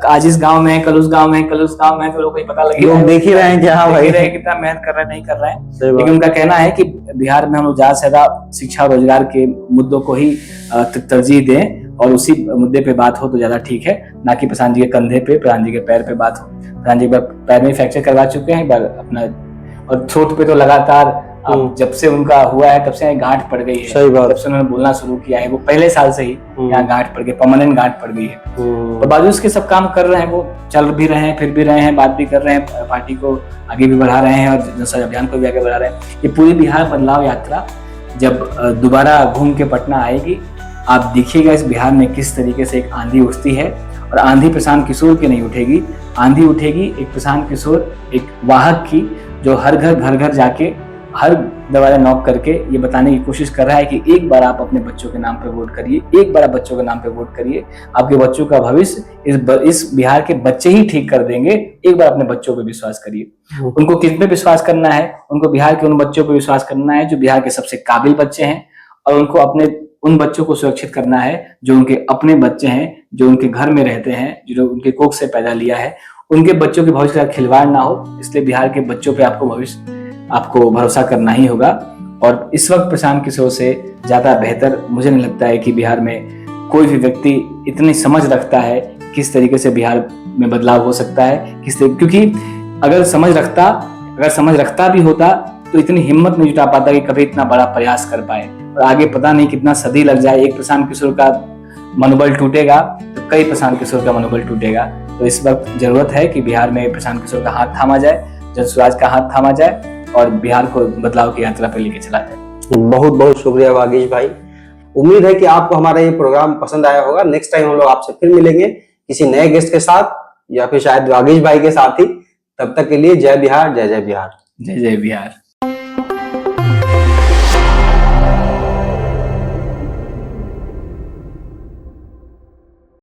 आज इस गांव में है, कल उस गांव में, कल उस गांव में, तो लोग को पता लगे, लोग देख ही रहे हैं कि हाँ भाई कितना मेहनत कर रहे हैं, नहीं कर रहे हैं। लेकिन उनका कहना है कि बिहार में हम लोग ज्यादा से ज्यादा शिक्षा और रोजगार के मुद्दों को ही तरजीह दें, और उसी मुद्दे पे बात हो तो ज्यादा ठीक है, ना कि प्रशांत जी के कंधे पे, प्रशांत जी के पैर पे बात हो। प्रशांत जी पैर में फ्रैक्चर करवा चुके हैं एक बार अपना, और थ्रोट पे तो लगातार जब से उनका हुआ है तब से गांठ पड़ गई है। सही बात। जब से उन्होंने बोलना शुरू किया है, वो पहले साल से ही यहाँ गांठ पड़ गई, परमानेंट गांठ पड़ गई है। और बावजूद उसके सब काम कर रहे हैं, वो चल भी रहे हैं, फिर भी रहे हैं, बात भी कर रहे हैं, पार्टी को आगे भी बढ़ा रहे हैं और जनसंपर्क अभियान को भी आगे बढ़ा रहे हैं। ये पूरी बिहार बदलाव यात्रा जब दोबारा घूम के पटना आएगी, आप देखिएगा इस बिहार में किस तरीके से एक आंधी उठती है। और आंधी प्रशांत किशोर की नहीं उठेगी, आंधी उठेगी एक प्रशांत किशोर, एक वाहक की, जो हर घर जाके हर दरवाजा नॉक करके ये बताने की कोशिश कर रहा है कि एक बार आप अपने बच्चों के नाम पे वोट करिए, एक बार आप बच्चों के नाम पे वोट करिए, आपके बच्चों का भविष्य इस बिहार के बच्चे ही ठीक कर देंगे। एक बार अपने बच्चों पे विश्वास करिए। उनको किस पे विश्वास करना है? उनको बिहार के उन बच्चों पे विश्वास करना है जो बिहार के सबसे काबिल बच्चे हैं, और उनको अपने उन बच्चों को सुरक्षित करना है जो उनके अपने बच्चे हैं, जो उनके घर में रहते हैं, जो उनके कोख से पैदा लिया है। उनके बच्चों के भविष्य का खिलवाड़ ना हो, इसलिए बिहार के बच्चों पे आपको भरोसा करना ही होगा। और इस वक्त प्रशांत किशोर से ज्यादा बेहतर मुझे नहीं लगता है कि बिहार में कोई भी व्यक्ति इतनी समझ रखता है किस तरीके से बिहार में बदलाव हो सकता है, क्योंकि अगर समझ रखता भी होता तो इतनी हिम्मत नहीं जुटा पाता कि कभी इतना बड़ा प्रयास कर पाए। और आगे पता नहीं कितना सदी लग जाए, एक प्रशांत किशोर का मनोबल टूटेगा तो कई प्रशांत किशोर का मनोबल टूटेगा। तो इस वक्त जरूरत है कि बिहार में प्रशांत किशोर का हाथ थामा जाए, जन स्वराज का हाथ थामा जाए और बिहार को बदलाव की यात्रा पर लेके चला जाए। बहुत बहुत शुक्रिया वागीश भाई। उम्मीद है कि आपको हमारा ये प्रोग्राम पसंद आया होगा। नेक्स्ट टाइम हम लोग आपसे फिर मिलेंगे किसी नए गेस्ट के साथ, या फिर शायद वागीश भाई के साथ ही। तब तक के लिए जय बिहार, जय जय बिहार, जय जय बिहार।